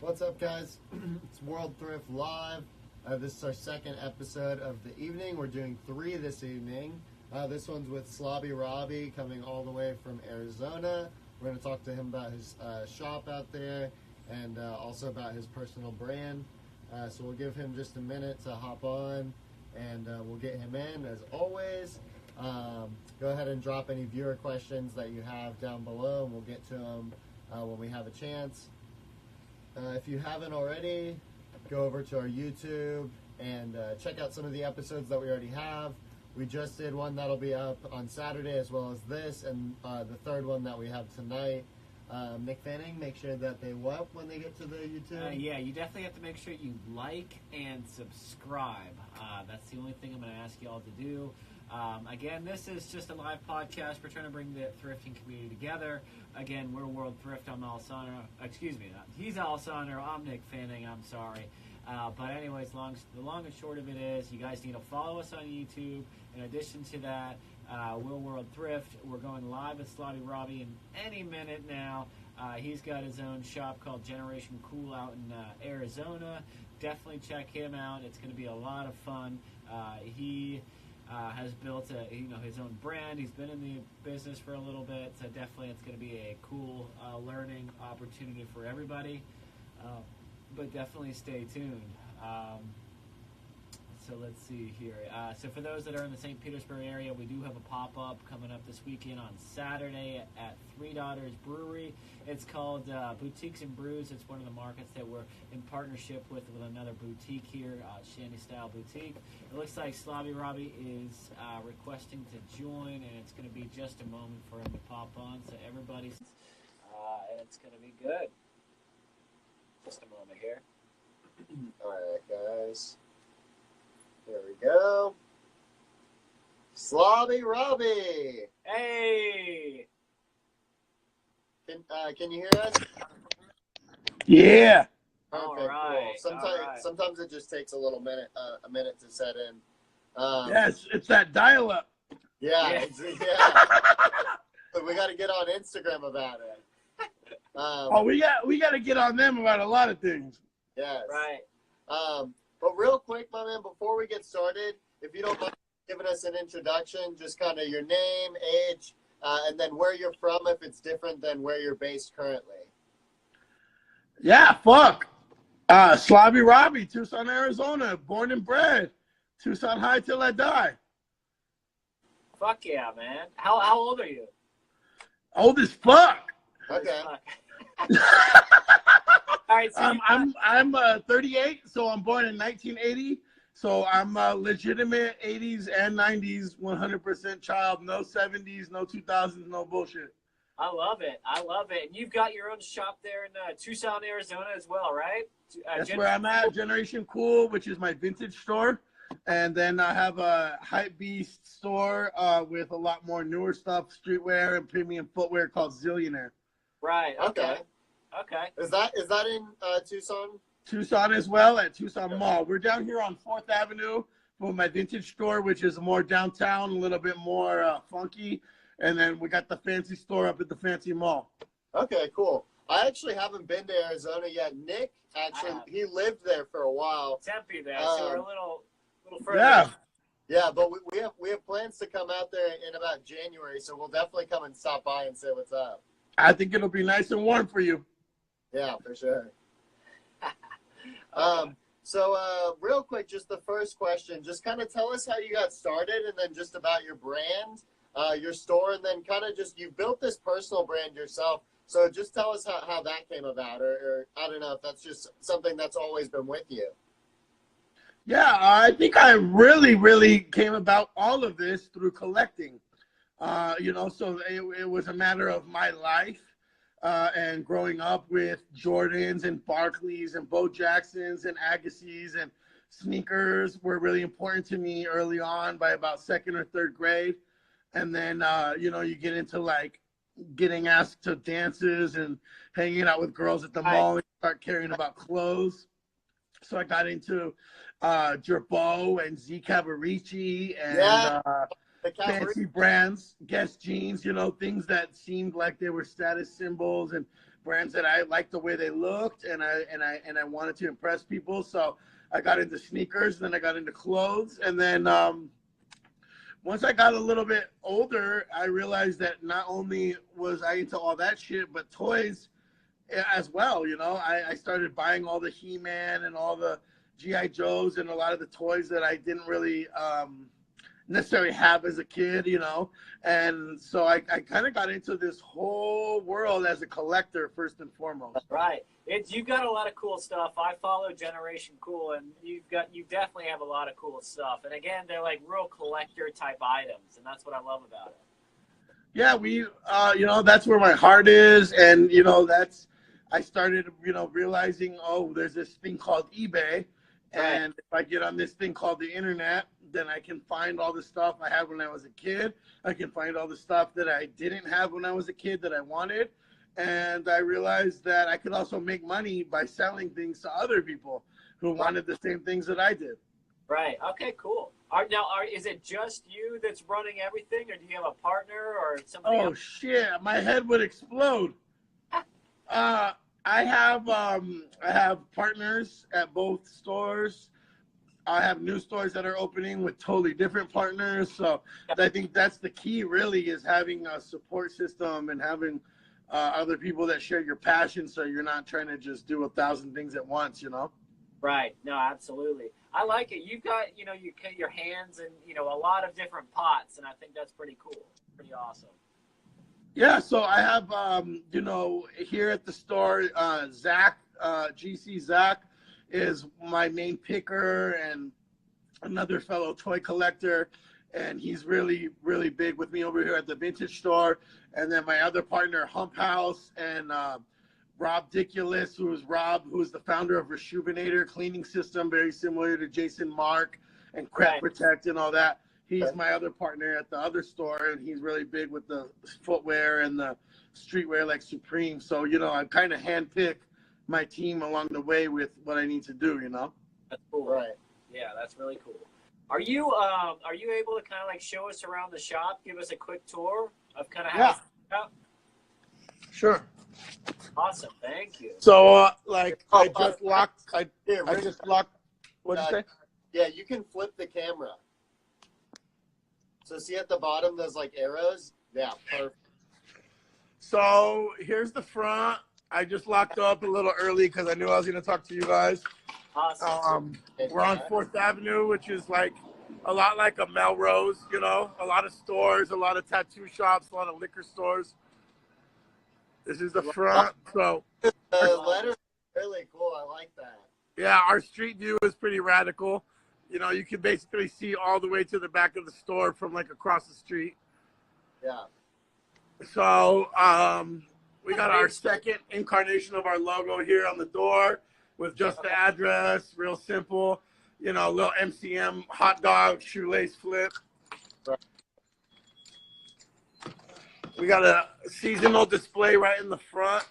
What's up, guys? It's World Thrift Live. This is our second episode of the evening. We're doing 3 this evening. This one's with Slobby Robbie, coming all the way from Arizona. We're going to talk to him about his shop out there and also about his personal brand. So we'll give him just a minute to hop on, and we'll get him in. As always, go ahead and drop any viewer questions that you have down below, and we'll get to them when we have a chance. If you haven't already, go over to our YouTube and check out some of the episodes that we already have. We just did one that'll be up on Saturday, as well as this, and the third one that we have tonight. Nick Fanning, make sure that they what when they get to the YouTube? Yeah, you definitely have to make sure you like and subscribe. That's the only thing I'm going to ask you all to do. Again, this is just a live podcast. We're trying to bring the thrifting community together. Again, we're World Thrift. I'm Alessandro. Excuse me. He's Alessandro. I'm Nick Fanning. I'm sorry. But anyways, the long and short of it is, you guys need to follow us on YouTube. In addition to that, we're World Thrift. We're going live with Slobby Robbie in any minute now. He's got his own shop called Generation Cool out in Arizona. Definitely check him out. It's going to be a lot of fun. He has built his own brand. He's been in the business for a little bit, so definitely it's going to be a cool learning opportunity for everybody. But definitely stay tuned. So let's see here. So for those that are in the St. Petersburg area, we do have a pop-up coming up this weekend on Saturday at Three Daughters Brewery. It's called Boutiques and Brews. It's one of the markets that we're in partnership with another boutique here, Shandy Style Boutique. It looks like Slobby Robbie is requesting to join, and it's going to be just a moment for him to pop on. So everybody's, and it's going to be good. Just a moment here. All right, guys. Here we go. Slobby Robbie. Hey! Can you hear us? Yeah. All Okay, right, cool. all right. Sometimes it just takes a minute to set in. Yes, it's that dial-up. Yeah. But we got to get on Instagram about it. We got to get on them about a lot of things. Yes. Right. But real quick, my man, before we get started, if you don't mind giving us an introduction, just kind of your name, age, and then where you're from, if it's different than where you're based currently. Yeah, fuck. Slobby Robbie, Tucson, Arizona, born and bred. Tucson high till I die. Fuck yeah, man. How old are you? Old as fuck. Okay. All right, so I'm 38, so I'm born in 1980. So I'm a legitimate 80s and 90s 100% child. No 70s, no 2000s, no bullshit. I love it. And you've got your own shop there in Tucson, Arizona as well, right? That's where I'm at, Generation Cool, which is my vintage store. And then I have a Hype Beast store with a lot more newer stuff, streetwear and premium footwear called Zillionaire. Right. Okay. Is that in Tucson? Tucson as well, at Tucson Mall. We're down here on 4th Avenue for my vintage store, which is more downtown, a little bit more funky. And then we got the fancy store up at the fancy mall. Okay, cool. I actually haven't been to Arizona yet. Nick, actually, he lived there for a while. Tempe there, so we're a little further. Yeah. Yeah, but we have plans to come out there in about January, so we'll definitely come and stop by and say what's up. I think it'll be nice and warm for you. Yeah, for sure. So real quick, just the first question, just kind of tell us how you got started, and then just about your brand, your store, and then kind of just, you built this personal brand yourself. So just tell us how that came about, or I don't know if that's just something that's always been with you. Yeah, I think I really came about all of this through collecting. So it was a matter of my life and growing up with Jordans and Barclays and Bo Jacksons and Agassiz, and sneakers were really important to me early on by about 2nd or 3rd grade. And then, you get into like getting asked to dances and hanging out with girls at the mall and start caring about clothes. So I got into Gerbeau and Z Cavaricci and fancy brands, Guess jeans, things that seemed like they were status symbols and brands that I liked the way they looked, and I wanted to impress people. So I got into sneakers, then I got into clothes, and then once I got a little bit older, I realized that not only was I into all that shit, but toys as well. You know, I started buying all the He-Man and all the G.I. Joes and a lot of the toys that I didn't really necessarily have as a kid, you know. And so I kind of got into this whole world as a collector first and foremost. Right. You've got a lot of cool stuff. I follow Generation Cool, and you definitely have a lot of cool stuff. And again, they're like real collector type items, and that's what I love about it. Yeah, you know, that's where my heart is, and you know, I started, you know, realizing, oh, there's this thing called eBay, and if I get on this thing called the internet, then I can find all the stuff I had when I was a kid. I can find all the stuff that I didn't have when I was a kid that I wanted. And I realized that I could also make money by selling things to other people who wanted the same things that I did. Right. Okay, cool. Is it just you that's running everything, or do you have a partner or somebody else? Oh, shit. My head would explode. I have partners at both stores. I have new stores that are opening with totally different partners. So I think that's the key, really, is having a support system and having other people that share your passion, so you're not trying to just do 1,000 things at once, you know? Right. No, absolutely. I like it. You've got, you know, you get your hands in, you know, a lot of different pots, and I think that's pretty cool. Pretty awesome. Yeah, so I have, you know, here at the store, Zach, GC Zach is my main picker, and another fellow toy collector, and he's really, really big with me over here at the vintage store. And then my other partner, Hump House, and Rob Diculus, who's the founder of Rejuvenator Cleaning System, very similar to Jason Mark and Crep Protect and all that. He's my other partner at the other store, and he's really big with the footwear and the streetwear like Supreme. So, you know, I kind of handpick my team along the way with what I need to do, you know? That's cool. Right. Yeah, that's really cool. Are you able to kind of like show us around the shop, give us a quick tour of kind of how it's set up? Sure. Awesome. Thank you. So, I just locked. I just locked. What'd you say? Yeah, you can flip the camera. So see at the bottom those like arrows? Yeah, perfect. So here's the front. I just locked up a little early because I knew I was going to talk to you guys. Awesome. We're on 4th Avenue, which is like a lot like a Melrose, you know, a lot of stores, a lot of tattoo shops, a lot of liquor stores. This is the front. So the letter is really cool. I like that. Yeah, our street view is pretty radical. You know, you can basically see all the way to the back of the store from like across the street. Yeah. So we got our second incarnation of our logo here on the door with just the address, real simple. You know, a little MCM hot dog shoelace flip. We got a seasonal display right in the front.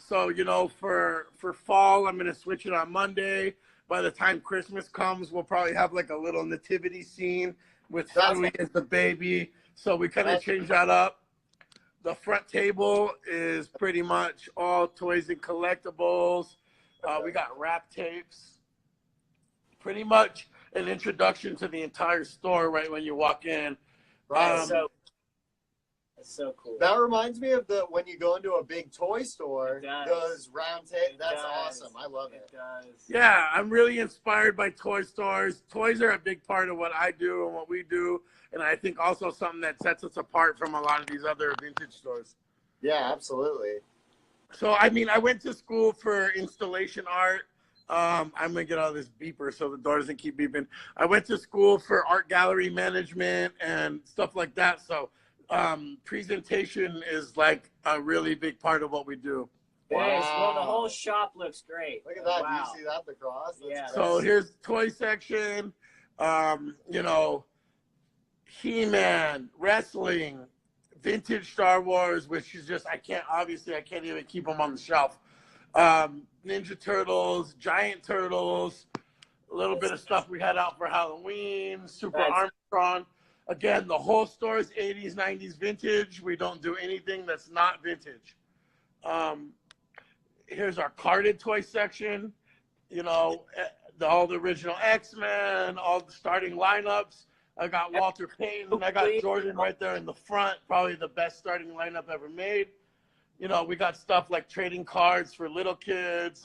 So, you know, for fall, I'm going to switch it on Monday. By the time Christmas comes, we'll probably have like a little nativity scene with Stewie as the baby. So we kind of change that up. The front table is pretty much all toys and collectibles. We got wrap tapes. Pretty much an introduction to the entire store right when you walk in. That's so cool. That reminds me of when you go into a big toy store, those round tapes. That's awesome. I love it. It does. Yeah, I'm really inspired by toy stores. Toys are a big part of what I do and what we do. And I think also something that sets us apart from a lot of these other vintage stores. Yeah, absolutely. So, I mean, I went to school for installation art. I'm going to get out of this beeper so the door doesn't keep beeping. I went to school for art gallery management and stuff like that. So, presentation is like a really big part of what we do. Wow. Well, the whole shop looks great. Look at that. Wow. Do you see that, the cross? Yeah. So here's the toy section. You know, He-Man, wrestling, vintage Star Wars, which is just, I can't even keep them on the shelf. Ninja Turtles, Giant Turtles, a little bit of stuff we had out for Halloween, Super Armstrong. Again, the whole store is 80s, 90s vintage. We don't do anything that's not vintage. Here's our carded toy section. You know, all the original X-Men, all the starting lineups. I got Walter Payton. I got Jordan right there in the front. Probably the best starting lineup ever made. You know, we got stuff like trading cards for little kids,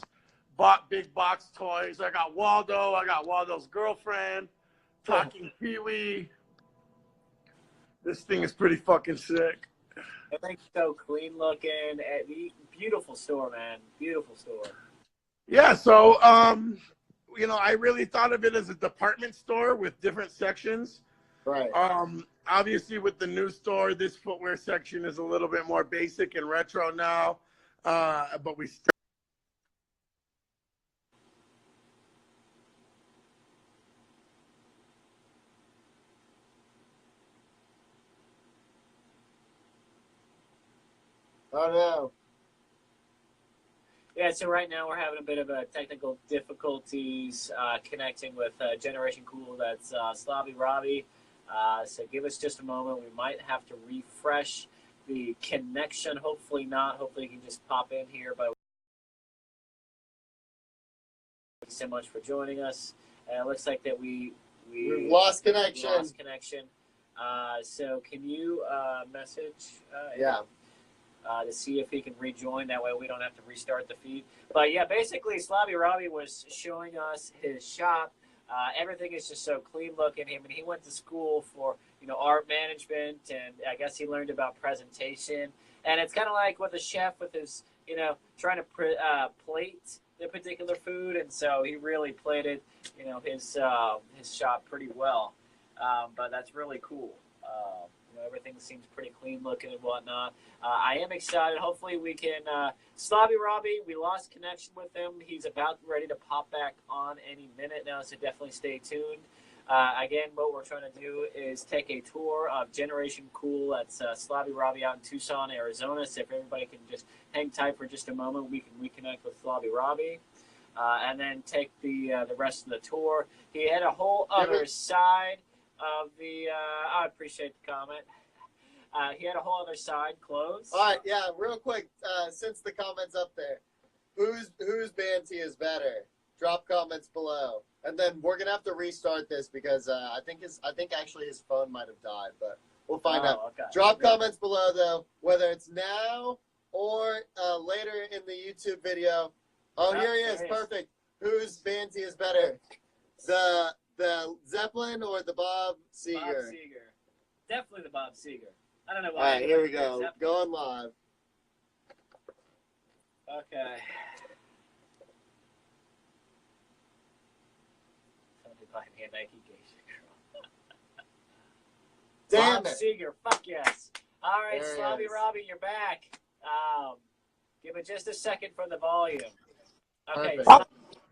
bought big box toys. I got Waldo. I got Waldo's girlfriend, talking Pee-wee. This thing is pretty fucking sick. Everything's so clean looking. Beautiful store, man. Beautiful store. Yeah, so, you know, I really thought of it as a department store with different sections. Right. Obviously, with the new store, this footwear section is a little bit more basic and retro now, but we still. Oh no. Yeah, so right now we're having a bit of a technical difficulties connecting with Generation Cool. That's Slobby Robbie. So give us just a moment. We might have to refresh the connection. Hopefully not. Hopefully you can just pop in here. But thank you so much for joining us. It looks like that we've lost connection. So can you message? Yeah. To see if he can rejoin. That way we don't have to restart the feed. But yeah, basically, Slobby Robbie was showing us his shop. Everything is just so clean looking. I mean, he went to school for, you know, art management, and I guess he learned about presentation. And it's kind of like with a chef with his, you know, trying to plate the particular food, and so he really plated, you know, his shop pretty well. But that's really cool. You know, everything seems pretty clean looking and whatnot. I am excited. Hopefully we can. Slobby Robbie, we lost connection with him. He's about ready to pop back on any minute now, so definitely stay tuned. Again, what we're trying to do is take a tour of Generation Cool. That's Slobby Robbie out in Tucson, Arizona. So if everybody can just hang tight for just a moment, we can reconnect with Slobby Robbie. And then take the rest of the tour. He had a whole other side of the. I appreciate the comment. He had a whole other side closed. All right, yeah, real quick, since the comment's up there, whose Banty is better? Drop comments below, and then we're gonna have to restart this because I think actually his phone might have died, but we'll find out. Okay. Drop comments below though, whether it's now or later in the YouTube video. Oh, here he is. Perfect. Whose Banty is better? The Zeppelin or the Bob Seger? Bob Seger. Definitely the Bob Seger. I don't know why. All right, here we go. Going live. Okay. Somebody buy me a Nike Geisha girl. Damn Bob it. Seger. Fuck yes. All right, There he Slobby is. Robbie, you're back. Give it just a second for the volume. Okay. Perfect.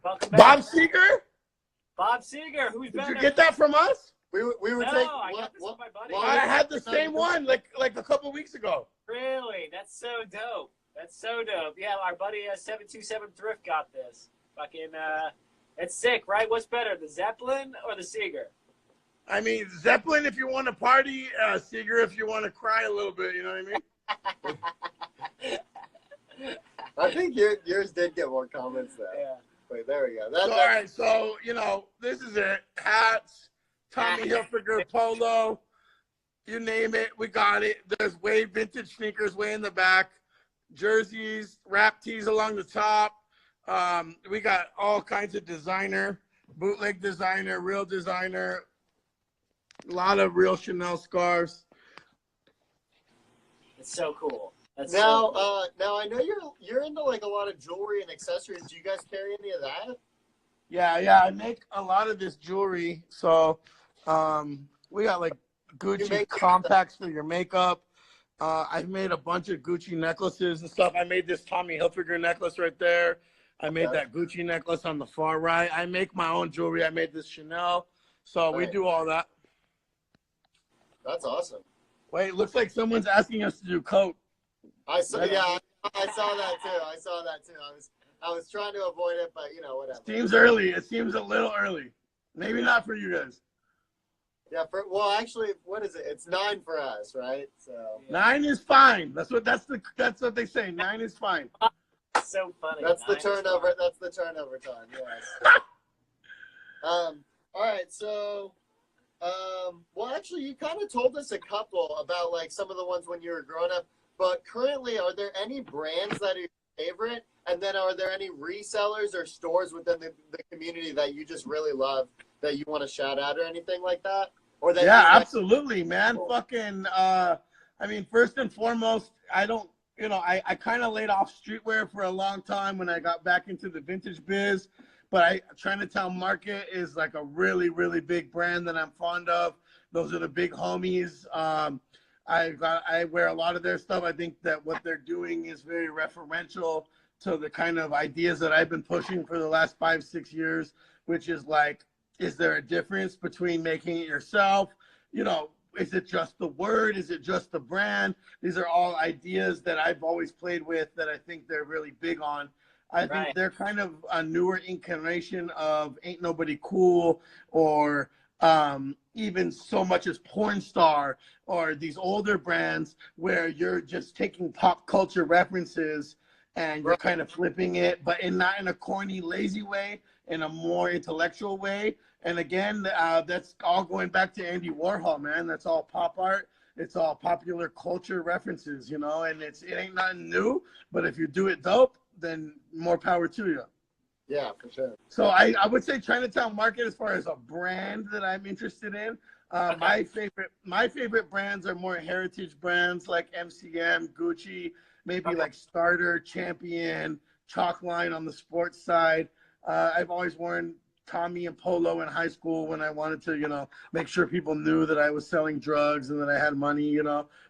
Welcome back. Bob Seger? Bob Seger, who's Did better? you get that from us? We were No, taking I got this from my buddy. Well, I had the same one like a couple weeks ago. Really? That's so dope. That's so dope. Yeah, our buddy 727 Thrift got this. Fucking, it's sick, right? What's better, the Zeppelin or the Seger? I mean, Zeppelin if you want to party, Seger if you want to cry a little bit, you know what I mean? I think yours did get more comments though. Yeah. Wait, there we go. All right, so, you know, this is it. Hats, Tommy Hilfiger polo, you name it, we got it. There's way vintage sneakers way in the back, jerseys, wrap tees along the top. We got all kinds of designer, bootleg designer, real designer, a lot of real Chanel scarves. It's so cool. That's now, so cool. now I know you're into like a lot of jewelry and accessories. Do you guys carry any of that? Yeah, I make a lot of this jewelry. So we got like Gucci compacts for your makeup. I've made a bunch of Gucci necklaces and stuff. I made this Tommy Hilfiger necklace right there. I made that Gucci necklace on the far right. I make my own jewelry. I made this Chanel. So we do all that. That's awesome. Wait, looks like someone's asking us to do coat. I saw that too. I was trying to avoid it, but you know, whatever. Seems early. It seems a little early. Maybe not for you guys. Yeah, well, actually, what is it? It's 9 for us, right? So 9 is fine. That's what they say. 9 is fine. so funny. That's the 9 turnover. star. That's the turnover time. Yes. All right. So, well, actually, you kind of told us a couple about like some of the ones when you were growing up. But currently, are there any brands that are your favorite? And then, are there any resellers or stores within the community that you just really love that you want to shout out or anything like that? Or that Yeah, you absolutely, man. Fucking, I mean, first and foremost, I don't, I kind of laid off streetwear for a long time when I got back into the vintage biz. But Chinatown Market is like a really, really big brand that I'm fond of. Those are the big homies. I wear a lot of their stuff. I think that what they're doing is very referential to the kind of ideas that I've been pushing for the last 5-6 years, which is like, is there a difference between making it yourself? Is it just the word? Is it just the brand? These are all ideas that I've always played with that I think they're really big on. I think they're kind of a newer incarnation of Ain't Nobody Cool, or even so much as Porn Star, or these older brands where you're just taking pop culture references and you're kind of flipping it, but not in a corny, lazy way, in a more intellectual way. And again, that's all going back to Andy Warhol, man. That's all pop art. It's all popular culture references, and it ain't nothing new, but if you do it dope, then more power to you. Yeah, for sure. So I would say Chinatown Market, as far as a brand that I'm interested in. My favorite brands are more heritage brands like MCM, Gucci, maybe like Starter, Champion, Chalkline on the sports side. I've always worn Tommy and Polo in high school when I wanted to, make sure people knew that I was selling drugs and that I had money,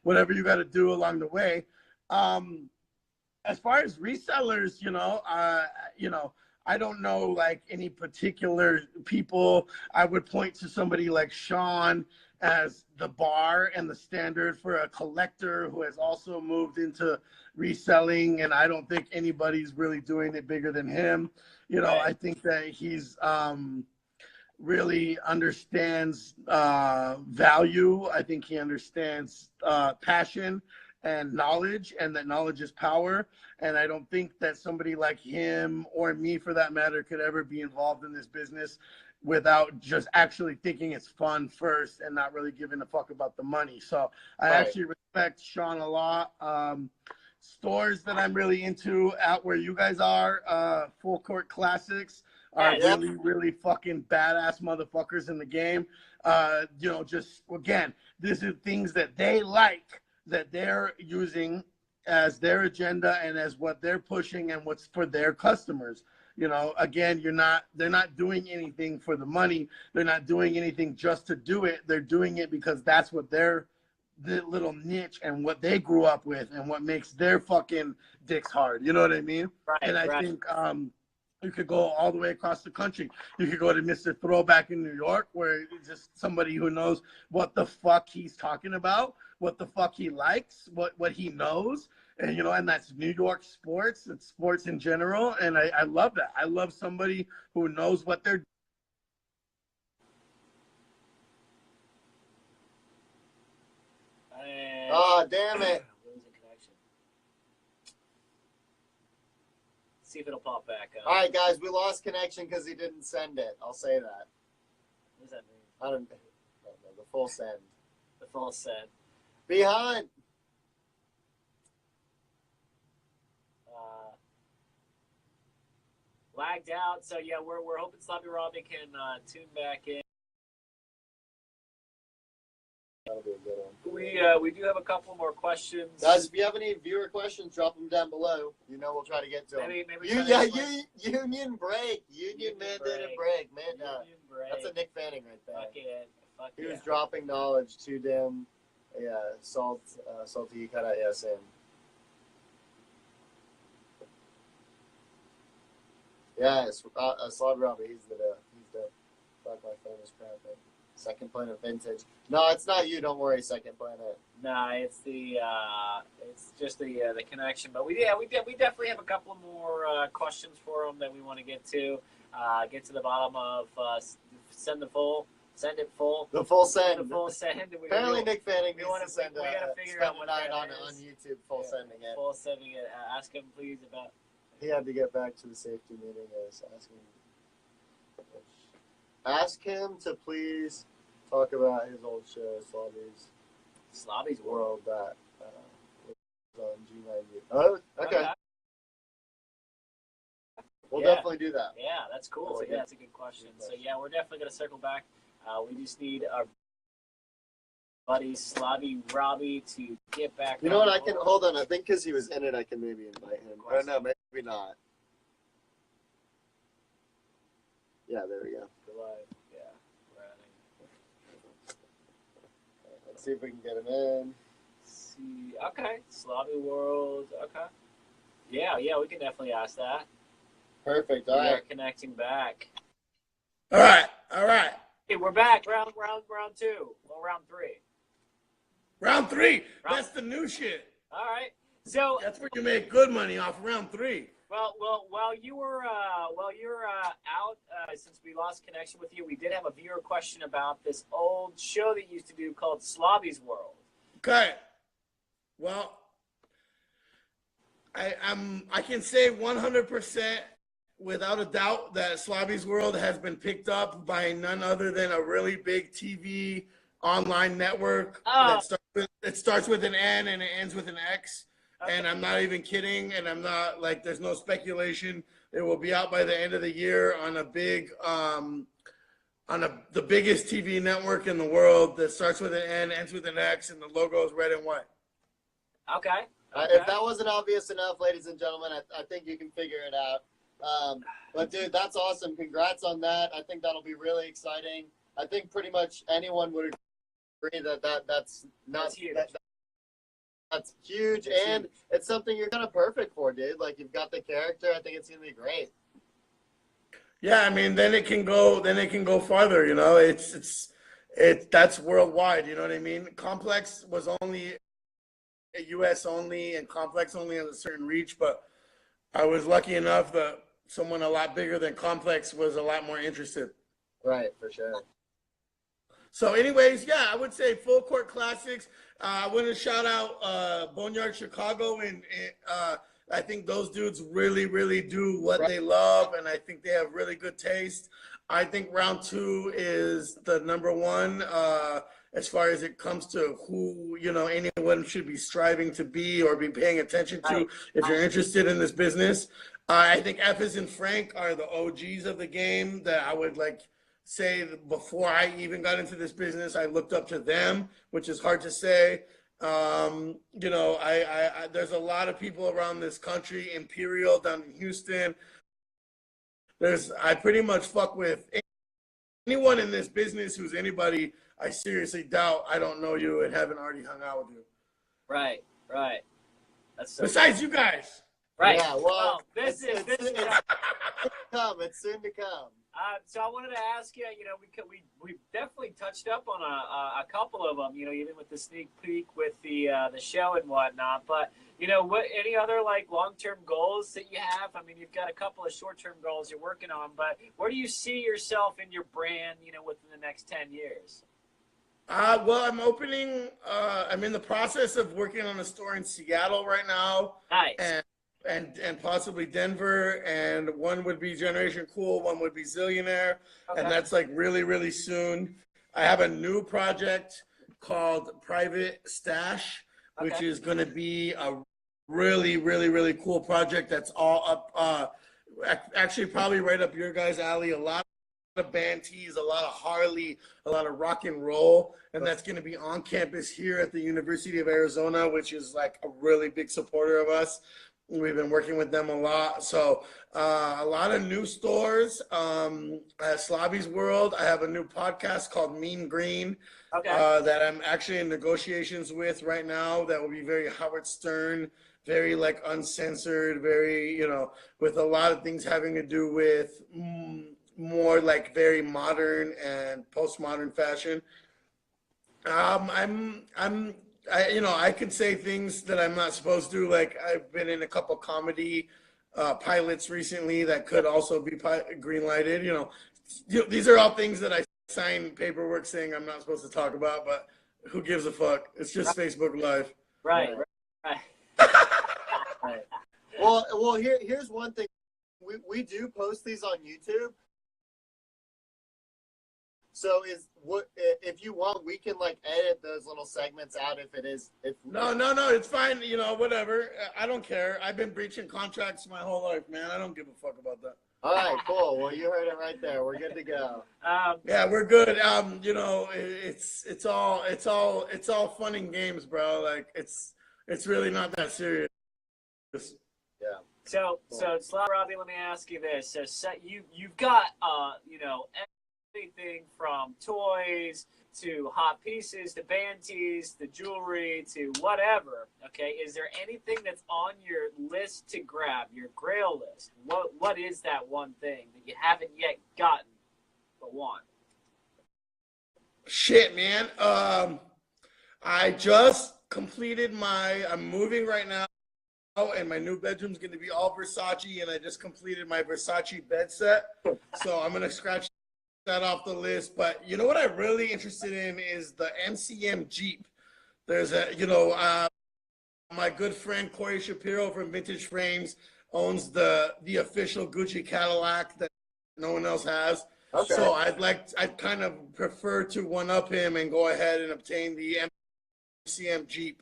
whatever you got to do along the way. As far as resellers, I don't know like any particular people. I would point to somebody like Sean as the bar and the standard for a collector who has also moved into reselling, and I don't think anybody's really doing it bigger than him. I think that he's really understands value. I think he understands passion and knowledge, and that knowledge is power. And I don't think that somebody like him, or me for that matter, could ever be involved in this business without just actually thinking it's fun first and not really giving a fuck about the money. So I actually respect Sean a lot. Stores that I'm really into out where you guys are, Full Court Classics are really, really fucking badass motherfuckers in the game. Just again, these are things that they like, that they're using as their agenda and as what they're pushing and what's for their customers. Again, they're not doing anything for the money. They're not doing anything just to do it. They're doing it because that's what their little niche and what they grew up with and what makes their fucking dicks hard. You know what I mean? And I think you could go all the way across the country. You could go to Mr. Throwback in New York, where it's just somebody who knows what the fuck he's talking about, what the fuck he likes, what he knows. And, and that's New York sports. It's sports in general. And I love that. I love somebody who knows what they're doing. Oh, damn it. Losing connection. See if it'll pop back up. All right, guys, we lost connection because he didn't send it. I'll say that. What does that mean? I don't know. The full send. The full send. Behind. Lagged out. So, yeah, we're hoping Sloppy Robbie can tune back in. That'll be a good one. We do have a couple more questions. Guys, if you have any viewer questions, drop them down below. We'll try to get to them. Union break. Union mandated break. Man, that's a Nick Fanning right there. Fuck he was dropping knowledge too damn, salty kind of in. Yes, Sloppy Robbie, he's the Fuck My Famous Crap. Second Planet Vintage. No, it's not you. Don't worry, Second Planet. No, it's it's just the connection. But we definitely have a couple more questions for them that we want to get to the bottom of. Send it full. The full send. The full send. Apparently, Nick Fanning we needs to send. We gotta figure out what that on is. YouTube. Full sending it. Full sending it. Ask him please about. He had to get back to the safety meeting. I was asking. Ask him to please talk about his old show, Slobby's World. World, that was on G90. Oh, okay. We'll definitely do that. Yeah, that's cool. That's a good question. So yeah, we're definitely gonna circle back. We just need our buddy Slobby Robbie to get back. You know what? I can hold on. I think because he was in it, I can maybe invite him. Or no, maybe not. Yeah, there we go. Live. Yeah, we're adding. Let's see if we can get him in. See, okay, Slobby World. Okay. Yeah, we can definitely ask that. Perfect. All We right. are connecting back. All right. Hey, we're back. Round 2. Well, round 3. Round 3. That's the new shit. All right. So that's where you make good money off round 3. Well, while you were out, since we lost connection with you, we did have a viewer question about this old show that you used to do called Slobby's World. Okay. Well, I can say 100% without a doubt that Slobby's World has been picked up by none other than a really big TV online network that starts with an N and it ends with an X. Okay. And I'm not even kidding, and I'm not like there's no speculation. It will be out by the end of the year on a big the biggest TV network in the world that starts with an N, ends with an X, and the logo is red and white. Okay. If that wasn't obvious enough, ladies and gentlemen, I think you can figure it out. But dude, that's awesome. Congrats on that. I think that'll be really exciting. I think pretty much anyone would agree that's huge. That's huge, and it's something you're kind of perfect for, dude. Like, you've got the character. I think it's gonna be great. Yeah, I mean, then it can go farther. You know, it's that's worldwide. You know what I mean? Complex was only U.S. only, and Complex only has a certain reach. But I was lucky enough that someone a lot bigger than Complex was a lot more interested. Right, for sure. So anyways, yeah, I would say full court classics. I want to shout out Boneyard Chicago, and I think those dudes really, really do what they love, and I think they have really good taste. I think round 2 is the number one as far as it comes to who, you know, anyone should be striving to be or be paying attention to if you're interested in this business. I think F as in Frank are the OGs of the game that I would like say before I even got into this business, I looked up to them, which is hard to say. You know, I there's a lot of people around this country, Imperial down in Houston. I pretty much fuck with anyone in this business who's anybody. I seriously doubt I don't know you and haven't already hung out with you. Right. That's so besides you guys. Right. Yeah, well, this is come. It's soon to come. So I wanted to ask you, you know, we definitely touched up on a couple of them, you know, even with the sneak peek with the show and whatnot. But you know, what any other like long-term goals that you have? I mean, you've got a couple of short-term goals you're working on, but where do you see yourself in your brand, you know, within the next 10 years? Well, I'm opening. I'm in the process of working on a store in Seattle right now. Nice. And possibly Denver, and one would be Generation Cool, one would be Zillionaire, and that's like really, really soon. I have a new project called Private Stash, which is going to be a really, really, really cool project that's all up, actually probably right up your guys' alley. A lot of band tees, a lot of Harley, a lot of rock and roll, and that's going to be on campus here at the University of Arizona, which is like a really big supporter of us. We've been working with them a lot. So a lot of new stores at Slobby's World. I have a new podcast called Mean Green that I'm actually in negotiations with right now that will be very Howard Stern, very like uncensored, very, you know, with a lot of things having to do with more like very modern and postmodern fashion. I could say things that I'm not supposed to. Like I've been in a couple comedy pilots recently that could also be green lighted. You know, these are all things that I sign paperwork saying I'm not supposed to talk about, but who gives a fuck? It's just Facebook Live. Right. Well, here's one thing. We do post these on YouTube. So if you want, we can like edit those little segments out No, it's fine. You know, whatever. I don't care. I've been breaching contracts my whole life, man. I don't give a fuck about that. All right, cool. Well, you heard it right there. We're good to go. Yeah, we're good. You know, it's all fun and games, bro. Like it's really not that serious. Yeah. So Slab Robbie, let me ask you this: so you've got you know, everything from toys to hot pieces to band tees to jewelry to whatever. Okay, is there anything that's on your list to grab, your Grail list? What is that one thing that you haven't yet gotten but want? Shit, man. I just completed I'm moving right now, and my new bedroom's going to be all Versace, and I just completed my Versace bed set. So I'm going to scratch that off the list. But you know what I'm really interested in is the MCM Jeep. There's my good friend Corey Shapiro from Vintage Frames owns the official Gucci Cadillac that no one else has. Okay. So I'd kind of prefer to one up him and go ahead and obtain the MCM Jeep.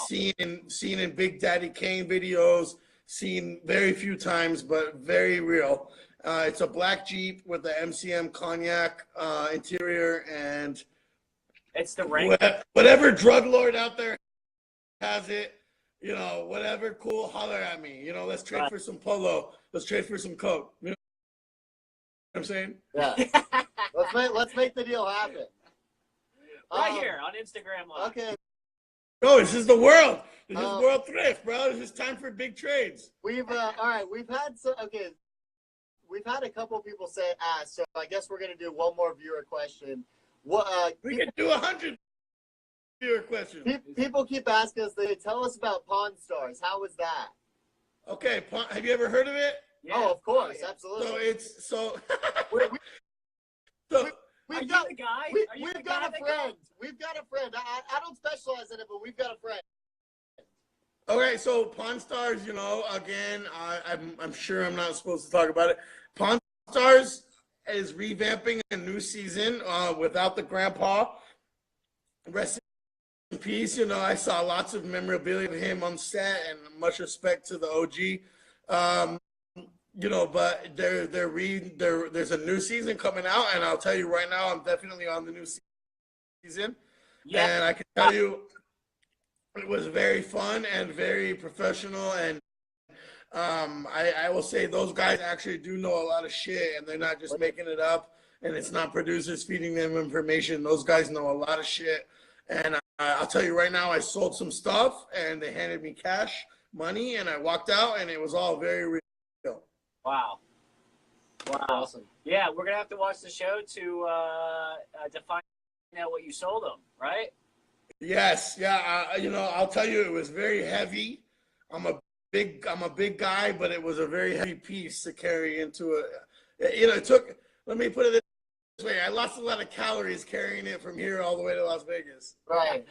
Seen in Big Daddy Kane videos, seen very few times, but very real. It's a black Jeep with the MCM cognac interior, and it's the rank. Whatever drug lord out there has it, you know, whatever, cool, holler at me. You know, let's trade for some polo. Let's trade for some coke. You know what I'm saying? Yeah. let's make the deal happen. Right here on Instagram Live. Okay. No, this is the world. This is World Thrift, bro. This is time for big trades. We've had a couple of people ask, so I guess we're gonna do one more viewer question. We can do 100 viewer questions. People keep asking us. They tell us about Pawn Stars. How was that? Okay, have you ever heard of it? Yeah. Oh, of course, absolutely. So we've got a friend. We've got a friend. I don't specialize in it, but we've got a friend. Okay, so Pawn Stars, you know, again, I'm sure I'm not supposed to talk about it. Pawn Stars is revamping a new season without the grandpa. Rest in peace. You know, I saw lots of memorabilia of him on set, and much respect to the OG. You know, but there's a new season coming out, and I'll tell you right now, I'm definitely on the new season. Yeah. And I can tell you, it was very fun and very professional, and I will say those guys actually do know a lot of shit, and they're not just making it up, and it's not producers feeding them information. Those guys know a lot of shit, and I'll tell you right now, I sold some stuff, and they handed me cash money, and I walked out, and it was all very real. Wow. Awesome. Yeah, we're gonna have to watch the show to find out what you sold them, right? Yes, yeah. You know, I'll tell you, it was very heavy. I'm a big guy, but it was a very heavy piece to carry into it. You know, it took. Let me put it this way: I lost a lot of calories carrying it from here all the way to Las Vegas. Right.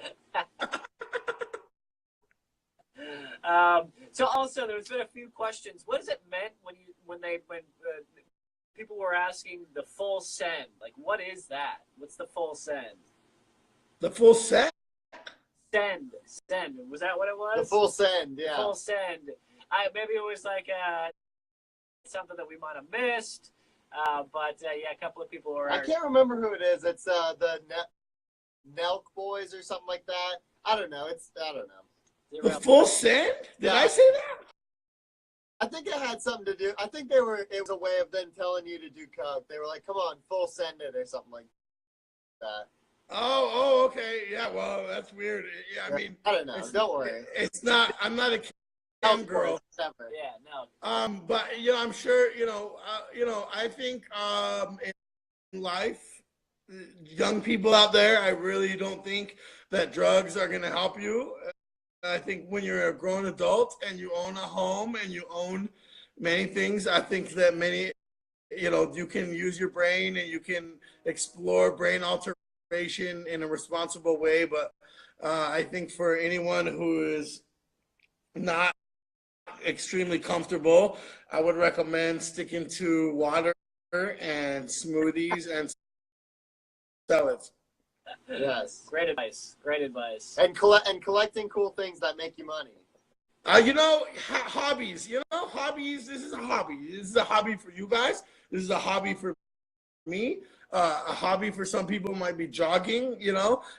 So also, there's been a few questions. What does it mean when people were asking the full send? Like, what is that? What's the full send? The full set? Send. Was that what it was? The full send, yeah. Full send. Maybe it was like something that we might have missed. But yeah, a couple of people were. I can't remember who it is. It's the Nelk Boys or something like that. I don't know. The full send? Did I say that? I think it had something to do. I think it was a way of them telling you to do coke. They were like, "Come on, full send it" or something like that. Oh, okay. Yeah, well, that's weird. Yeah, I mean, I don't know. Don't worry. It's not. I'm not a cam girl. Yeah, no. But you know, I'm sure. You know, I think in life, young people out there, I really don't think that drugs are going to help you. I think when you're a grown adult and you own a home and you own many things, I think that you can use your brain and you can explore brain alteration in a responsible way. But I think for anyone who is not extremely comfortable, I would recommend sticking to water and smoothies and salads. Yes. Great advice. Great advice. And collecting cool things that make you money. Hobbies. Hobbies. This is a hobby. This is a hobby for you guys. This is a hobby for me. A hobby for some people might be jogging,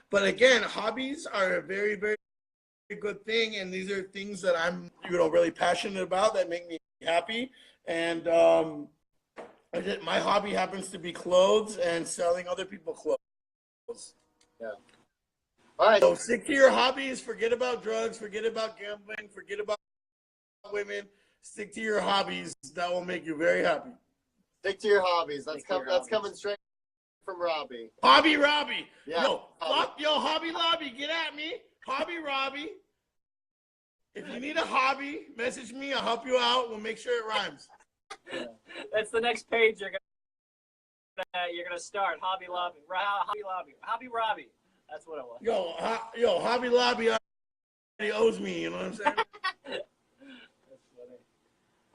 But again, hobbies are a very, very good thing, and these are things that I'm, really passionate about that make me happy. And my hobby happens to be clothes and selling other people clothes. Yeah. All right. So stick to your hobbies. Forget about drugs. Forget about gambling. Forget about women. Stick to your hobbies. That will make you very happy. Stick to your hobbies. That's coming straight from Robbie. Hobby Robbie. Yeah. Hobby Lobby, get at me. Hobby Robbie. If you need a hobby, message me. I'll help you out. We'll make sure it rhymes. That's the next page you're gonna start. Hobby Lobby. Hobby Robbie. That's what it was. Yo, Hobby Lobby already owes me. You know what I'm saying? That's funny.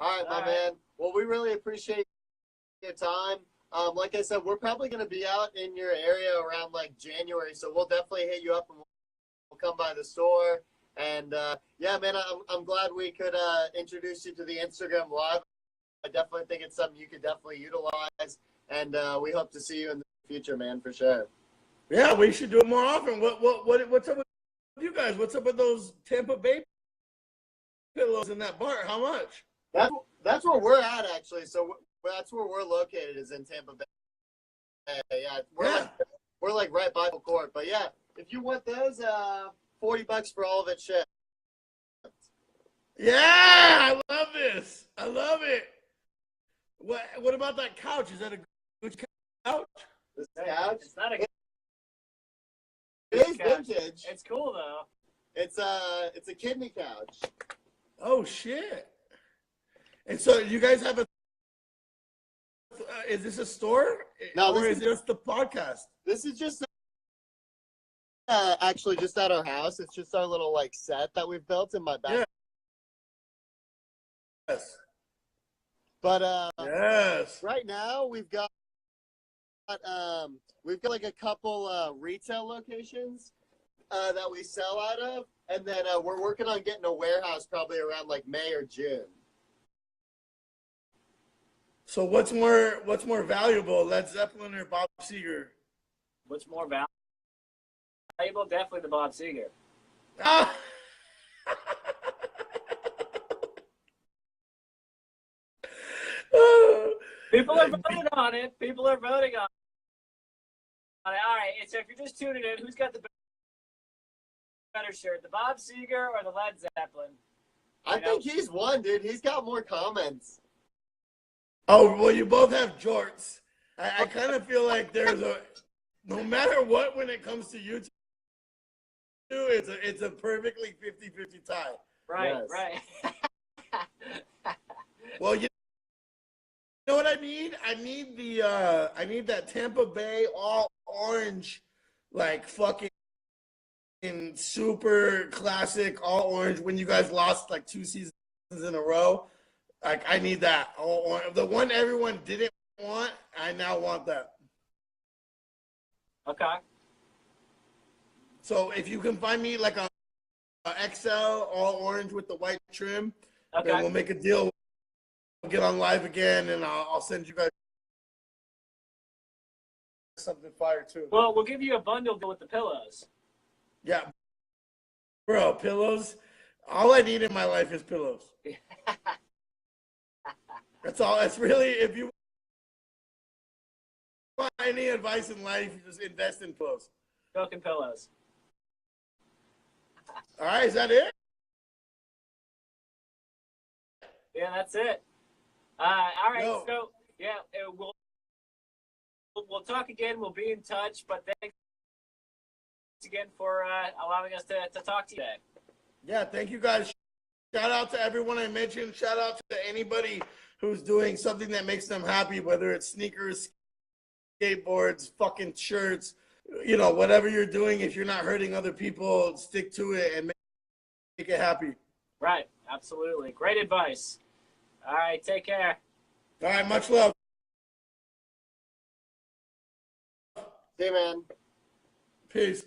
All right, my man. Well, we really appreciate your time. Like I said, we're probably going to be out in your area around like January, so we'll definitely hit you up and we'll come by the store. And yeah, man, I'm glad we could introduce you to the Instagram Live. I definitely think it's something you could definitely utilize, and we hope to see you in the future, man, for sure. Yeah, we should do it more often. What's up with you guys? What's up with those Tampa Bay pillows in that bar? How much? That's where we're at, actually. So that's where we're located, is in Tampa Bay. Yeah, we're like right by the court. But yeah, if you want those, $40 for all of it shipped. Yeah, I love this. I love it. What about that couch? Is that a good couch? This couch? It's not a. It is vintage. It's cool though. It's a kidney couch. Oh shit! And so you guys have a? Is this a store? No, or is it just the podcast? This is just actually just at our house. It's just our little like set that we've built in my back. Yeah. Yes. But yes. Right now we've got like a couple retail locations that we sell out of, and then we're working on getting a warehouse probably around like May or June. So what's more valuable, Led Zeppelin or Bob Seger? What's more valuable? Definitely the Bob Seger. Ah! People are voting on it. People are voting on it. All right. So if you're just tuning in, who's got the better shirt, the Bob Seger or the Led Zeppelin? I think he's won, dude. He's got more comments. Oh, well, you both have jorts. I kind of feel like there's no matter what, when it comes to YouTube, it's a perfectly 50-50 tie. Right, Yes. right. Well, you know what I need? I need that Tampa Bay all orange, like fucking super classic all orange when you guys lost like 2 seasons in a row. Like, I need that. The one everyone didn't want, I now want that. Okay. So if you can find me like a XL all orange with the white trim, Okay. then we'll make a deal. We'll get on live again, and I'll send you guys something fire too. Well, we'll give you a bundle deal with the pillows. Yeah. Bro, pillows. All I need in my life is pillows. That's all. That's really, if you want any advice in life, you just invest in pillows. Broken pillows. All right, is that it? Yeah, that's it. All right. No. So yeah, we'll talk again. We'll be in touch. But thanks again for allowing us to talk to you today. Yeah, thank you guys. Shout out to everyone I mentioned. Shout out to anybody who's doing something that makes them happy, whether it's sneakers, skateboards, fucking shirts, whatever you're doing. If you're not hurting other people, stick to it and make it happy. Right. Absolutely. Great advice. All right, take care. All right, much love. See you, man. Peace.